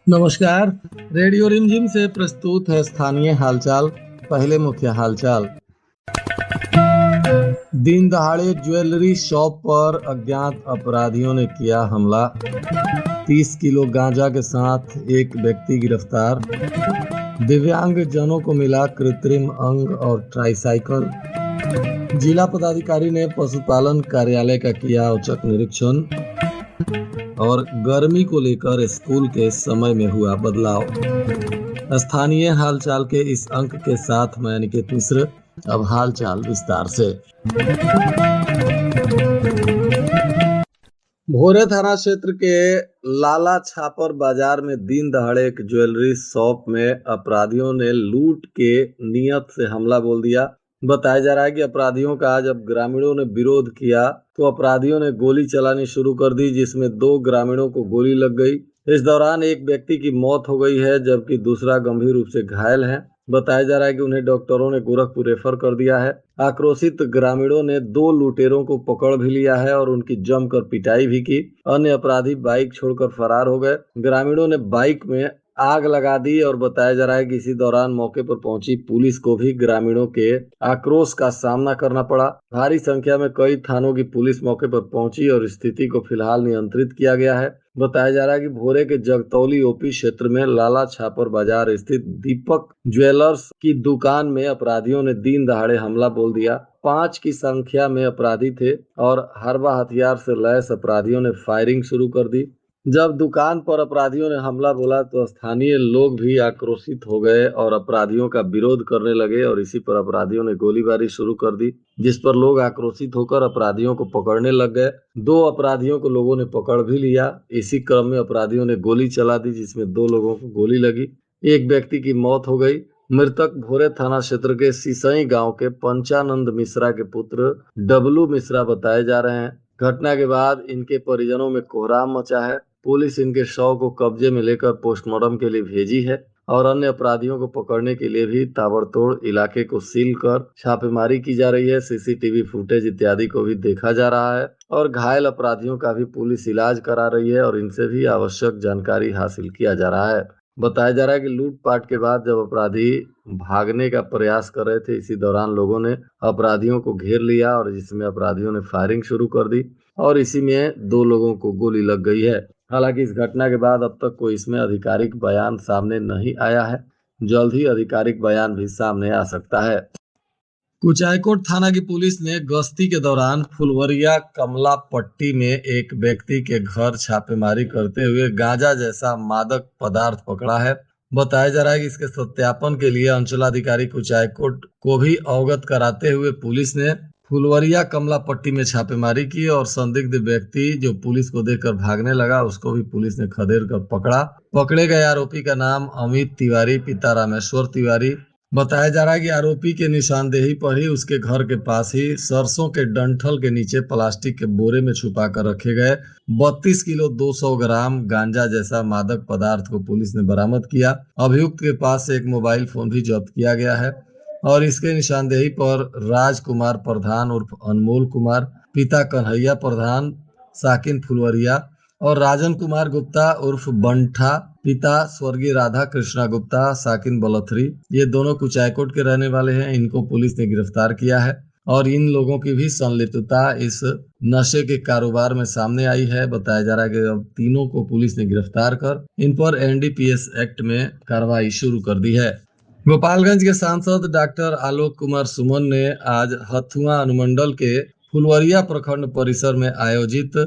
नमस्कार। रेडियो रिमझिम से प्रस्तुत है स्थानीय हालचाल। पहले मुख्य हालचाल। दिन दहाड़े ज्वेलरी शॉप पर अज्ञात अपराधियों ने किया हमला। 30 किलो गांजा के साथ एक व्यक्ति गिरफ्तार। दिव्यांग जनों को मिला कृत्रिम अंग और ट्राईसाइकिल। जिला पदाधिकारी ने पशुपालन कार्यालय का किया औचक निरीक्षण। और गर्मी को लेकर स्कूल के समय में हुआ बदलाव। स्थानीय हालचाल के इस अंक के साथ मैं अनिकेत मिश्र। अब हालचाल विस्तार से। भोरे थाना क्षेत्र के लाला छापर बाजार में दिन दहाड़े एक ज्वेलरी शॉप में अपराधियों ने लूट के नियत से हमला बोल दिया। बताया जा रहा है कि अपराधियों का जब ग्रामीणों ने विरोध किया तो अपराधियों ने गोली चलानी शुरू कर दी, जिसमें 2 ग्रामीणों को गोली लग गई। इस दौरान एक व्यक्ति की मौत हो गई है जबकि दूसरा गंभीर रूप से घायल है। बताया जा रहा है कि उन्हें डॉक्टरों ने गोरखपुर रेफर कर दिया है। आक्रोशित ग्रामीणों ने 2 लुटेरों को पकड़ भी लिया है और उनकी जमकर पिटाई भी की। अन्य अपराधी बाइक छोड़कर फरार हो गए। ग्रामीणों ने बाइक में आग लगा दी और बताया जा रहा है कि इसी दौरान मौके पर पहुंची पुलिस को भी ग्रामीणों के आक्रोश का सामना करना पड़ा। भारी संख्या में कई थानों की पुलिस मौके पर पहुंची और स्थिति को फिलहाल नियंत्रित किया गया है। बताया जा रहा है कि भोरे के जगतौली ओपी क्षेत्र में लाला छापर बाजार स्थित दीपक ज्वेलर्स की दुकान में अपराधियों ने दिन दहाड़े हमला बोल दिया। 5 की संख्या में अपराधी थे और हरबा हथियार से लैस अपराधियों ने फायरिंग शुरू कर दी। जब दुकान पर अपराधियों ने हमला बोला तो स्थानीय लोग भी आक्रोशित हो गए और अपराधियों का विरोध करने लगे और इसी पर अपराधियों ने गोलीबारी शुरू कर दी, जिस पर लोग आक्रोशित होकर अपराधियों को पकड़ने लग गए। 2 अपराधियों को लोगों ने पकड़ भी लिया। इसी क्रम में अपराधियों ने गोली चला दी, जिसमें 2 लोगों को गोली लगी। एक व्यक्ति की मौत हो गई। मृतक भोरे थाना क्षेत्र के सिसई गांव के पंचानंद मिश्रा के पुत्र डबलू मिश्रा बताए जा रहे हैं। घटना के बाद इनके परिजनों में कोहराम मचा है। पुलिस इनके शव को कब्जे में लेकर पोस्टमार्टम के लिए भेजी है और अन्य अपराधियों को पकड़ने के लिए भी ताबड़तोड़ इलाके को सील कर छापेमारी की जा रही है। सीसीटीवी फुटेज इत्यादि को भी देखा जा रहा है और घायल अपराधियों का भी पुलिस इलाज करा रही है और इनसे भी आवश्यक जानकारी हासिल किया जा रहा है। बताया जा रहा है कि लूटपाट के बाद जब अपराधी भागने का प्रयास कर रहे थे, इसी दौरान लोगों ने अपराधियों को घेर लिया और जिसमें अपराधियों ने फायरिंग शुरू कर दी और इसी में 2 लोगों को गोली लग गई है। हालांकि इस घटना के बाद अब तक कोई इसमें आधिकारिक बयान सामने नहीं आया है। जल्द ही आधिकारिक बयान भी सामने आ सकता है। कुचायकोट थाना की पुलिस ने गश्ती के दौरान फुलवरिया कमला पट्टी में एक व्यक्ति के घर छापेमारी करते हुए गांजा जैसा मादक पदार्थ पकड़ा है। बताया जा रहा है कि इसके सत्यापन के लिए अंचलाधिकारी कुचायकोट को भी अवगत कराते हुए पुलिस ने फुलवरिया कमला पट्टी में छापेमारी की और संदिग्ध व्यक्ति जो पुलिस को देखकर भागने लगा उसको भी पुलिस ने खदेड़ कर पकड़ा। पकड़े गए आरोपी का नाम अमित तिवारी पिता रामेश्वर तिवारी। बताया जा रहा है कि आरोपी के निशानदेही पर ही उसके घर के पास ही सरसों के डंठल के नीचे प्लास्टिक के बोरे में छुपा कर रखे गए 32 किलो 200 ग्राम गांजा जैसा मादक पदार्थ को पुलिस ने बरामद किया। अभियुक्त के पास से एक मोबाइल फोन भी जब्त किया गया है और इसके निशानदेही पर राजकुमार प्रधान उर्फ अनमोल कुमार, पिता कन्हैया प्रधान साकिन फुलवरिया और राजन कुमार गुप्ता उर्फ बंठा, पिता स्वर्गीय राधा कृष्णा गुप्ता साकिन बलथरी, ये दोनों कुचायकोट के रहने वाले हैं। इनको पुलिस ने गिरफ्तार किया है और इन लोगों की भी संलिप्तता इस नशे के कारोबार में सामने आई है। बताया जा रहा है कि अब तीनों को पुलिस ने गिरफ्तार कर इन पर एनडीपीएस एक्ट में कार्रवाई शुरू कर दी है। गोपालगंज के सांसद डॉक्टर आलोक कुमार सुमन ने आज हथुआ अनुमंडल के फुलवरिया प्रखंड परिसर में आयोजित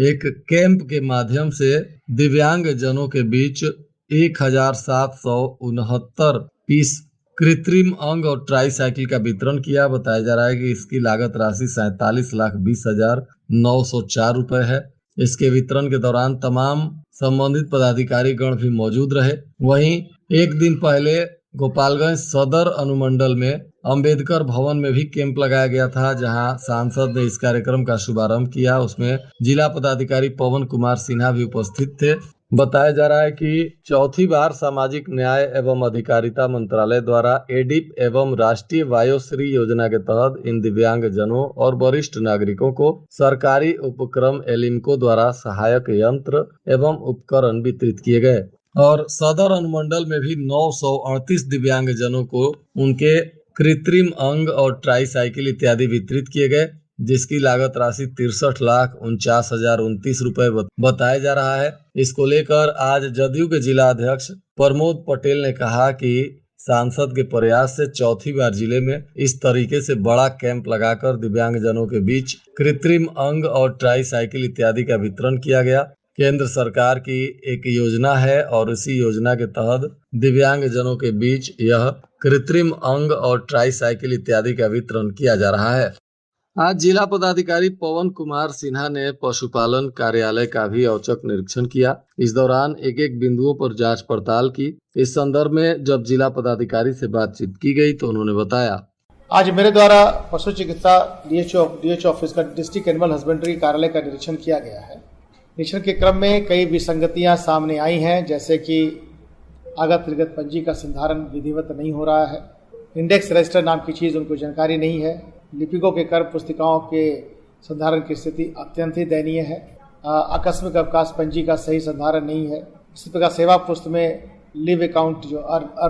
एक कैंप के माध्यम से दिव्यांग जनों के बीच 1769 पीस कृत्रिम अंग और ट्राईसाइकिल का वितरण किया। बताया जा रहा है कि इसकी लागत राशि 47,20,904 रुपए है। इसके वितरण के दौरान तमाम संबंधित पदाधिकारी गण भी मौजूद रहे। वहीं एक दिन पहले गोपालगंज सदर अनुमंडल में अंबेडकर भवन में भी कैंप लगाया गया था, जहां सांसद ने इस कार्यक्रम का शुभारंभ किया। उसमें जिला पदाधिकारी पवन कुमार सिन्हा भी उपस्थित थे। बताया जा रहा है कि चौथी बार सामाजिक न्याय एवं अधिकारिता मंत्रालय द्वारा एडिप एवं राष्ट्रीय वायोश्री योजना के तहत इन दिव्यांग जनों और वरिष्ठ नागरिकों को सरकारी उपक्रम एलिम्को द्वारा सहायक यंत्र एवं उपकरण वितरित किए गए। और सदर अनुमंडल में भी 938 दिव्यांगजनों को उनके कृत्रिम अंग और ट्राईसाइकिल इत्यादि वितरित किए गए, जिसकी लागत राशि 63,49,029 रुपए बताया जा रहा है। इसको लेकर आज जदयू के जिला अध्यक्ष प्रमोद पटेल ने कहा कि सांसद के प्रयास से चौथी बार जिले में इस तरीके से बड़ा कैंप लगाकर दिव्यांगजनों के बीच कृत्रिम अंग और ट्राईसाइकिल इत्यादि का वितरण किया गया। केंद्र सरकार की एक योजना है और इसी योजना के तहत दिव्यांगजनों के बीच यह कृत्रिम अंग और ट्राईसाइकिल इत्यादि का वितरण किया जा रहा है। आज जिला पदाधिकारी पवन कुमार सिन्हा ने पशुपालन कार्यालय का भी औचक निरीक्षण किया। इस दौरान एक एक बिंदुओं पर जांच पड़ताल की। इस संदर्भ में जब जिला पदाधिकारी से बातचीत की गई तो उन्होंने बताया, आज मेरे द्वारा पशु चिकित्सा डीएचओ ऑफिस का डिस्ट्रिक्ट एनिमल हस्बेंड्री कार्यालय का निरीक्षण किया गया है। निरीक्षण के क्रम में कई विसंगतियां सामने आई हैं, जैसे कि आगत निर्गत पंजी का संधारण विधिवत नहीं हो रहा है, इंडेक्स रजिस्टर नाम की चीज़ उनको जानकारी नहीं है, लिपिकों के कर पुस्तिकाओं के संधारण की स्थिति अत्यंत ही दयनीय है, आकस्मिक अवकाश पंजी का सही संधारण नहीं है, इसी प्रकार सेवा पुस्त में लिव अकाउंट जो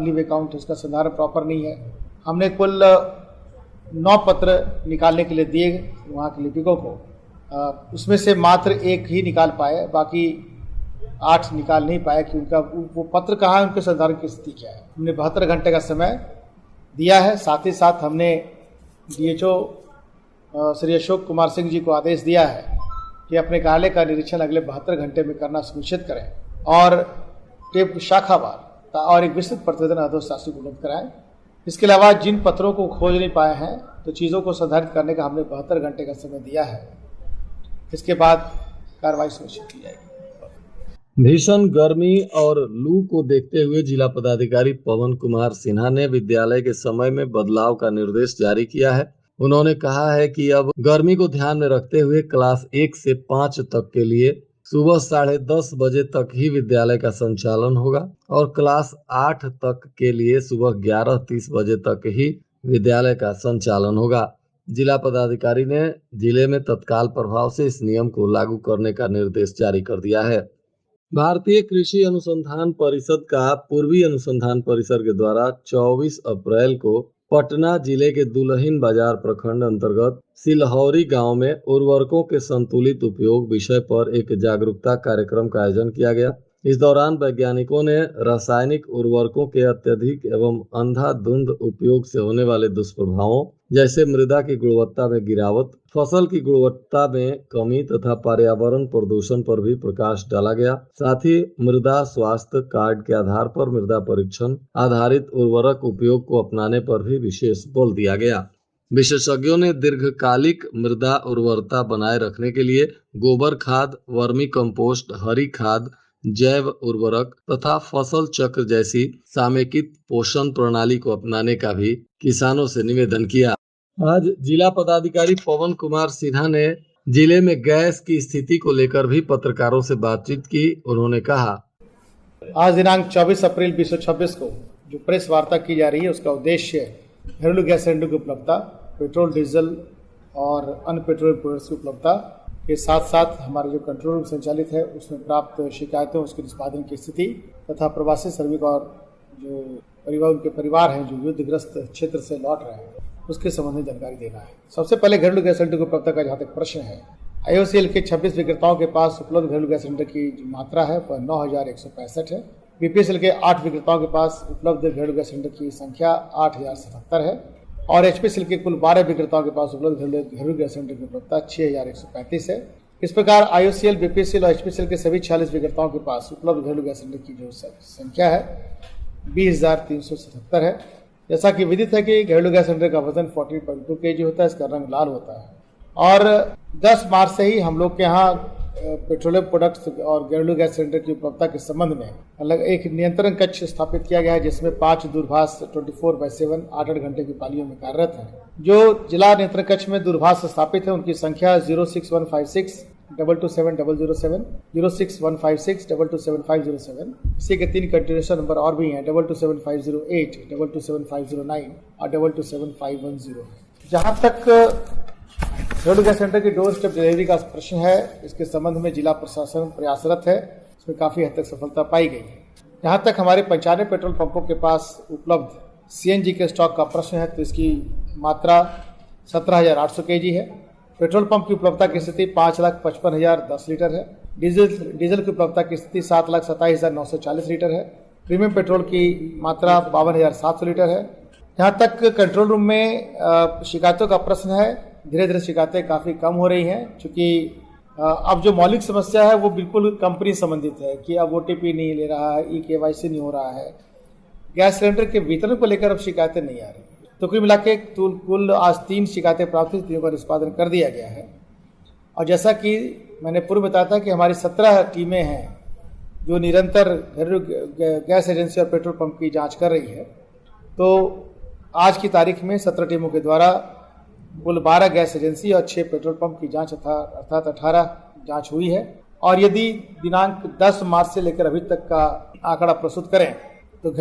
लिव अकाउंट उसका संधारण प्रॉपर नहीं है। हमने कुल 9 पत्र निकालने के लिए दिए वहाँ के लिपिकों को, उसमें से मात्र 1 ही निकाल पाए, बाकी 8 निकाल नहीं पाए कि उनका वो पत्र कहाँ है, उनके संधारण की स्थिति क्या है। हमने 72 घंटे का समय दिया है। साथ ही साथ हमने डीएचओ श्री अशोक कुमार सिंह जी को आदेश दिया है कि अपने कार्यालय का निरीक्षण अगले 72 घंटे में करना सुनिश्चित करें और टेप शाखावार और एक विस्तृत प्रतिवेदन अधोशासी को उपलब्ध कराएं। इसके अलावा जिन पत्रों को खोज नहीं पाए हैं तो चीज़ों को संधारित करने का हमने 72 घंटे का समय दिया है। इसके बाद कार्रवाई सुनिश्चित की जाएगी। भीषण गर्मी और लू को देखते हुए जिला पदाधिकारी पवन कुमार सिन्हा ने विद्यालय के समय में बदलाव का निर्देश जारी किया है। उन्होंने कहा है कि अब गर्मी को ध्यान में रखते हुए क्लास 1 से 5 तक के लिए सुबह 10:30 बजे तक ही विद्यालय का संचालन होगा और क्लास 8 तक के लिए सुबह 11:30 बजे तक ही विद्यालय का संचालन होगा। जिला पदाधिकारी ने जिले में तत्काल प्रभाव से इस नियम को लागू करने का निर्देश जारी कर दिया है। भारतीय कृषि अनुसंधान परिषद का पूर्वी अनुसंधान परिसर के द्वारा 24 अप्रैल को पटना जिले के दुल्हिन बाजार प्रखंड अंतर्गत सिलहौरी गांव में उर्वरकों के संतुलित उपयोग विषय पर एक जागरूकता कार्यक्रम का आयोजन किया गया। इस दौरान वैज्ञानिकों ने रासायनिक उर्वरकों के अत्यधिक एवं अंधाधुंध उपयोग से होने वाले दुष्प्रभावों जैसे मृदा की गुणवत्ता में गिरावट, फसल की गुणवत्ता में कमी तथा पर्यावरण प्रदूषण पर भी प्रकाश डाला गया। साथ ही मृदा स्वास्थ्य कार्ड के आधार पर मृदा परीक्षण आधारित उर्वरक उपयोग को अपनाने पर भी विशेष बल दिया गया। विशेषज्ञों ने दीर्घकालिक मृदा उर्वरता बनाए रखने के लिए गोबर खाद, वर्मी कंपोस्ट, हरी खाद, जैव उर्वरक तथा फसल चक्र जैसी समेकित पोषण प्रणाली को अपनाने का भी किसानों से निवेदन किया। आज जिला पदाधिकारी पवन कुमार सिन्हा ने जिले में गैस की स्थिति को लेकर भी पत्रकारों से बातचीत की। उन्होंने कहा, आज दिनांक 24 अप्रैल 2026 को जो प्रेस वार्ता की जा रही है उसका उद्देश्य घरेलू गैस सिलेंडर की उपलब्धता, पेट्रोल, डीजल और अन्य पेट्रोलियम प्रोडक्ट्स की उपलब्धता के साथ साथ हमारे जो कंट्रोल रूम संचालित है उसमें प्राप्त शिकायतों, उसके निष्पादन की स्थिति तथा प्रवासी श्रमिक और जो परिवार उनके परिवार हैं जो युद्धग्रस्त क्षेत्र से लौट रहे हैं उसके संबंध में जानकारी देना है। सबसे पहले घरेलू गैस सिलेंडर की उपलब्धता का जहाँ तक प्रश्न है, IOCL के 26 विक्रेताओं के पास उपलब्ध घरेलू गैस सिलेंडर की जो मात्रा है वह 9,165 है। BPCL के 8 विक्रेताओं के पास उपलब्ध घरेलू गैस सिलेंडर की संख्या 8,077 है और HPCL के कुल 12 विक्रेताओं के पास उपलब्ध घरेलू गैस सिलेंडर की उपलब्धता 6,135 है। इस प्रकार IOCL, BPCL और HPCL के सभी 46 विक्रेताओं के पास उपलब्ध घरेलू गैस सिलेंडर की जो संख्या है 20,377 है। जैसा कि विदित है कि घरेलू गैस सिलेंडर का वजन 14.2 kg होता है, इसका रंग लाल होता है और 10 मार्च से ही हम लोग के यहाँ पेट्रोलियम प्रोडक्ट्स और घरेलू गैस सिलेंडर की उपलब्धता के संबंध में अलग एक नियंत्रण कक्ष स्थापित किया गया है जिसमें 5 दूरभाष 24/7 8-8 घंटे की पालियों में कार्यरत हैं। जो जिला नियंत्रण कक्ष में दूरभाष स्थापित है उनकी संख्या 06156 227 06156 227 इसी के 3 कंटिन्यूएशन नंबर और भी हैं 227 227 और 227 जहाँ तक घरेलू गैस सिलेंडर की डोर स्टेप डिलीवरी का प्रश्न है, इसके संबंध में जिला प्रशासन प्रयासरत है, इसमें काफ़ी हद तक सफलता पाई गई है। जहाँ तक हमारे 95 पेट्रोल पंपों के पास उपलब्ध सीएनजी के स्टॉक का प्रश्न है तो इसकी मात्रा 17,800 kg है। पेट्रोल पंप की उपलब्धता की स्थिति 5,55,010 लीटर है। डीजल की उपलब्धता की स्थिति 7,27,940 लीटर है। प्रीमियम पेट्रोल की मात्रा 52,700 लीटर है। जहाँ तक कंट्रोल रूम में शिकायतों का प्रश्न है, धीरे धीरे शिकायतें काफ़ी कम हो रही हैं, चूँकि अब जो मौलिक समस्या है वो बिल्कुल कंपनी संबंधित है कि अब OTP नहीं ले रहा है, eKYC नहीं हो रहा है, गैस सिलेंडर के वितरण को लेकर अब शिकायतें नहीं आ रही। तो कुल मिला के कुल आज 3 शिकायतें प्राप्त हुई, 3 का निष्पादन कर दिया गया है। और जैसा कि मैंने पूर्व बताया था कि हमारी 17 टीमें हैं जो निरंतर घरेलू गैस एजेंसी और पेट्रोल पंप की जांच कर रही है। तो आज की तारीख में 17 टीमों के द्वारा कुल 12 गैस एजेंसी और 6 पेट्रोल पंप की जांच अर्थात 18 जांच हुई है। और यदि दिनांक 10 मार्च से लेकर अभी तक का आंकड़ा प्रस्तुत करें तो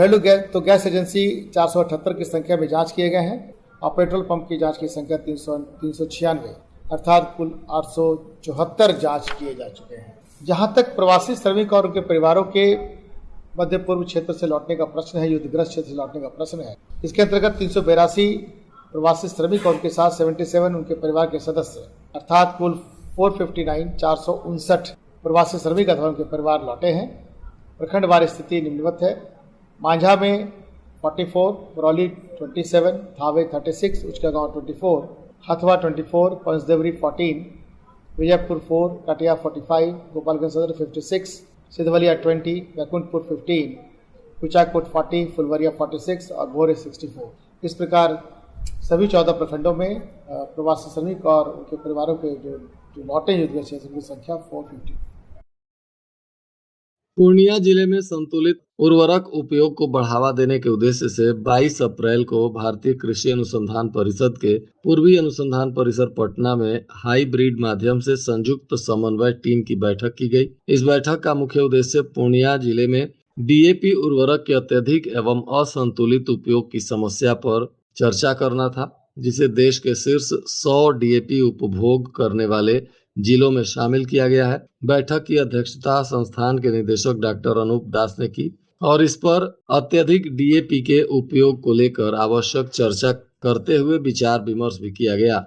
गैस एजेंसी 478 की संख्या में जांच किए गए हैं और पेट्रोल पंप की जांच की संख्या 396 अर्थात कुल 874 जांच किए जा चुके हैं। जहां तक प्रवासी श्रमिक और उनके परिवारों के मध्य पूर्व क्षेत्र से लौटने का प्रश्न है, युद्धग्रस्त क्षेत्र से लौटने का प्रश्न है, इसके अंतर्गत 382 प्रवासी श्रमिक और उनके साथ 77 उनके परिवार के सदस्य अर्थात कुल 459 प्रवासी श्रमिक अथवा उनके परिवार लौटे हैं। प्रखंडवार स्थिति निम्नवत है। मांझा में 44, बरौली 27, थावे 36, उचकागांव 24, हथवा 24, पंचदेवरी 14, विजयपुर 4, कटिया 45, गोपालगंज सदर 56, सिद्धवलिया 20, बैकुंठपुर 15, कुचाकोट 40, फुलवरिया 46 और भोरे 64। इस प्रकार सभी 14 प्रखंडों में प्रवासी श्रमिक और उनके परिवारों के जो लौटे युद्धग्रस्त क्षेत्र की संख्या 450। पूर्णिया जिले में संतुलित उर्वरक उपयोग को बढ़ावा देने के उद्देश्य से 22 अप्रैल को भारतीय कृषि अनुसंधान परिषद के पूर्वी अनुसंधान परिसर पटना में हाईब्रिड माध्यम से संयुक्त समन्वय टीम की बैठक की गई। इस बैठक का मुख्य उद्देश्य पूर्णिया जिले में DAP उर्वरक के अत्यधिक एवं असंतुलित उपयोग की समस्या पर चर्चा करना था, जिसे देश के शीर्ष 100 DAP उपभोग करने वाले जिलों में शामिल किया गया है। बैठक की अध्यक्षता संस्थान के निदेशक डॉक्टर अनूप दास ने की और इस पर अत्यधिक DAP के उपयोग को लेकर आवश्यक चर्चा करते हुए विचार विमर्श भी किया गया।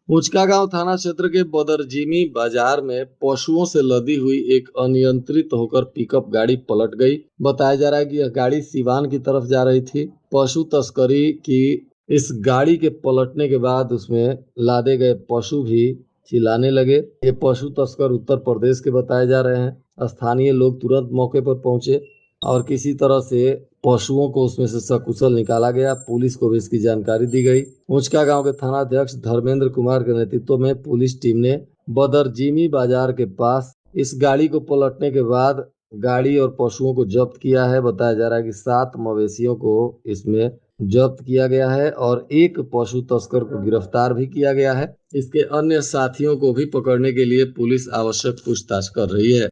उचकागांव थाना क्षेत्र के बदरजीमी बाजार में पशुओं से लदी हुई एक अनियंत्रित होकर पिकअप गाड़ी पलट गई। बताया जा रहा है कि यह गाड़ी सीवान की तरफ जा रही थी। पशु तस्करी की इस गाड़ी के पलटने के बाद उसमें लादे गए पशु भी चिल्लाने लगे। ये पशु तस्कर उत्तर प्रदेश के बताए जा रहे हैं। स्थानीय लोग तुरंत मौके पर पहुंचे और किसी तरह से पशुओं को उसमें से सकुशल निकाला गया। पुलिस को भी इसकी जानकारी दी गई। उचका गांव के थाना अध्यक्ष धर्मेंद्र कुमार के नेतृत्व में पुलिस टीम ने बदरजीमी बाजार के पास इस गाड़ी को पलटने के बाद गाड़ी और पशुओं को जब्त किया है। बताया जा रहा है कि 7 मवेशियों को इसमें जब्त किया गया है और एक पशु तस्कर को गिरफ्तार भी किया गया है। इसके अन्य साथियों को भी पकड़ने के लिए पुलिस आवश्यक पूछताछ कर रही है।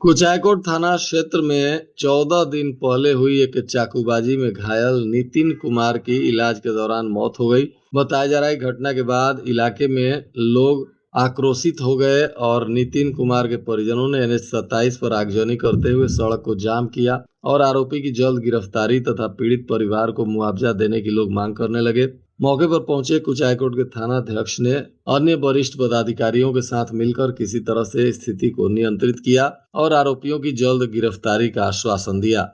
कुचायकोट थाना क्षेत्र में 14 दिन पहले हुई एक चाकूबाजी में घायल नितिन कुमार की इलाज के दौरान मौत हो गई। बताया जा रहा है घटना के बाद इलाके में लोग आक्रोशित हो गए और नितिन कुमार के परिजनों ने NH 27 पर आगजनी करते हुए सड़क को जाम किया और आरोपी की जल्द गिरफ्तारी तथा पीड़ित परिवार को मुआवजा देने की लोग मांग करने लगे। मौके पर पहुंचे कुचायकोट के थाना अध्यक्ष ने अन्य वरिष्ठ पदाधिकारियों के साथ मिलकर किसी तरह से स्थिति को नियंत्रित किया और आरोपियों की जल्द गिरफ्तारी का आश्वासन दिया।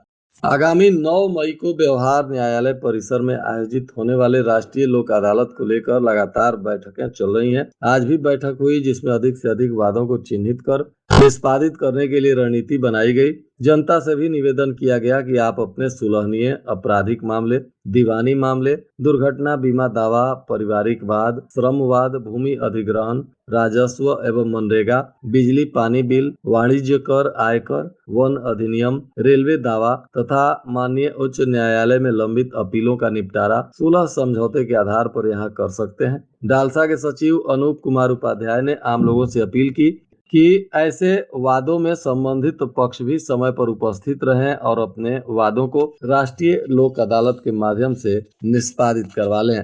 आगामी 9 मई को व्यवहार न्यायालय परिसर में आयोजित होने वाले राष्ट्रीय लोक अदालत को लेकर लगातार बैठकें चल रही हैं। आज भी बैठक हुई जिसमें अधिक से अधिक वादों को चिन्हित कर निष्पादित करने के लिए रणनीति बनाई गई। जनता से भी निवेदन किया गया कि आप अपने सुलहनीय आपराधिक मामले, दीवानी मामले, दुर्घटना बीमा दावा, पारिवारिक वाद, श्रम वाद, भूमि अधिग्रहण, राजस्व एवं मनरेगा, बिजली पानी बिल, वाणिज्य कर, आयकर, वन अधिनियम, रेलवे दावा तथा माननीय उच्च न्यायालय में लंबित अपीलों का निपटारा सुलह समझौते के आधार पर यहाँ कर सकते हैं। डालसा के सचिव अनूप कुमार उपाध्याय ने आम लोगों से अपील की कि ऐसे वादों में संबंधित पक्ष भी समय पर उपस्थित रहें और अपने वादों को राष्ट्रीय लोक अदालत के माध्यम से निष्पादित करवा लें।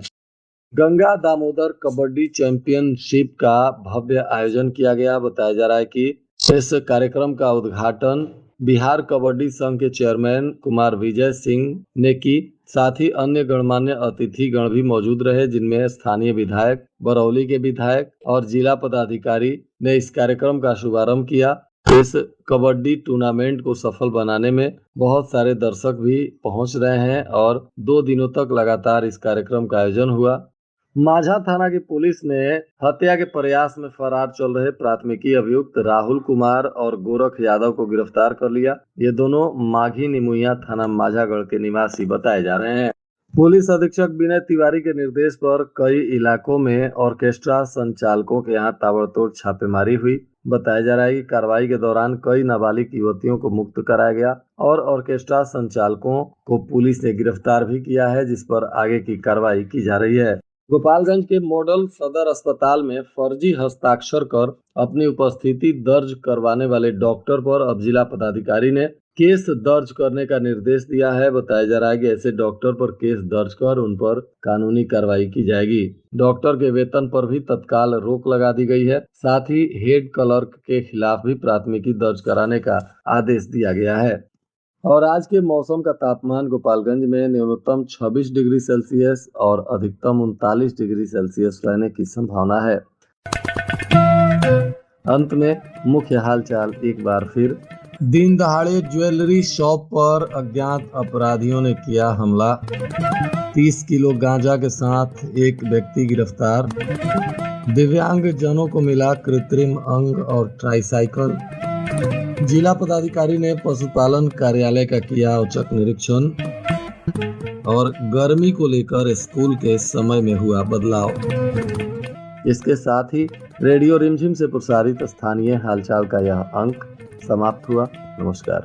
गंगा दामोदर कबड्डी चैंपियनशिप का भव्य आयोजन किया गया। बताया जा रहा है कि इस कार्यक्रम का उद्घाटन बिहार कबड्डी संघ के चेयरमैन कुमार विजय सिंह ने की। साथ ही अन्य गणमान्य अतिथिगण भी मौजूद रहे, जिनमें स्थानीय विधायक, बरौली के विधायक और जिला पदाधिकारी ने इस कार्यक्रम का शुभारंभ किया। इस कबड्डी टूर्नामेंट को सफल बनाने में बहुत सारे दर्शक भी पहुंच रहे हैं और 2 दिनों तक लगातार इस कार्यक्रम का आयोजन हुआ। माझा थाना की पुलिस ने हत्या के प्रयास में फरार चल रहे प्राथमिकी अभियुक्त राहुल कुमार और गोरख यादव को गिरफ्तार कर लिया। ये दोनों माघी निमुइया थाना माझागढ़ के निवासी बताए जा रहे हैं। पुलिस अधीक्षक विनय तिवारी के निर्देश पर कई इलाकों में ऑर्केस्ट्रा संचालकों के यहाँ ताबड़तोड़ छापेमारी हुई। बताया जा रहा है कि कार्रवाई के दौरान कई नाबालिग युवतियों को मुक्त कराया गया और ऑर्केस्ट्रा संचालकों को पुलिस ने गिरफ्तार भी किया है, जिस पर आगे की कार्रवाई की जा रही है। गोपालगंज के मॉडल सदर अस्पताल में फर्जी हस्ताक्षर कर अपनी उपस्थिति दर्ज करवाने वाले डॉक्टर पर अब जिला पदाधिकारी ने केस दर्ज करने का निर्देश दिया है। बताया जा रहा है कि ऐसे डॉक्टर पर केस दर्ज कर उन पर कानूनी कार्रवाई की जाएगी। डॉक्टर के वेतन पर भी तत्काल रोक लगा दी गई है। साथ ही हेड क्लर्क के खिलाफ भी प्राथमिकी दर्ज कराने का आदेश दिया गया है। और आज के मौसम का तापमान गोपालगंज में न्यूनतम 26 डिग्री सेल्सियस और अधिकतम 39 डिग्री सेल्सियस रहने की संभावना है। अंत में मुख्य हालचाल एक बार फिर। दिन दहाड़े ज्वेलरी शॉप पर अज्ञात अपराधियों ने किया हमला। 30 किलो गांजा के साथ एक व्यक्ति गिरफ्तार। दिव्यांग जनों को मिला कृत्रिम अंग और ट्राईसाइकिल। जिला पदाधिकारी ने पशुपालन कार्यालय का किया औचक निरीक्षण। और गर्मी को लेकर स्कूल के समय में हुआ बदलाव। इसके साथ ही रेडियो रिमझिम से प्रसारित स्थानीय हालचाल का यह अंक समाप्त हुआ। नमस्कार।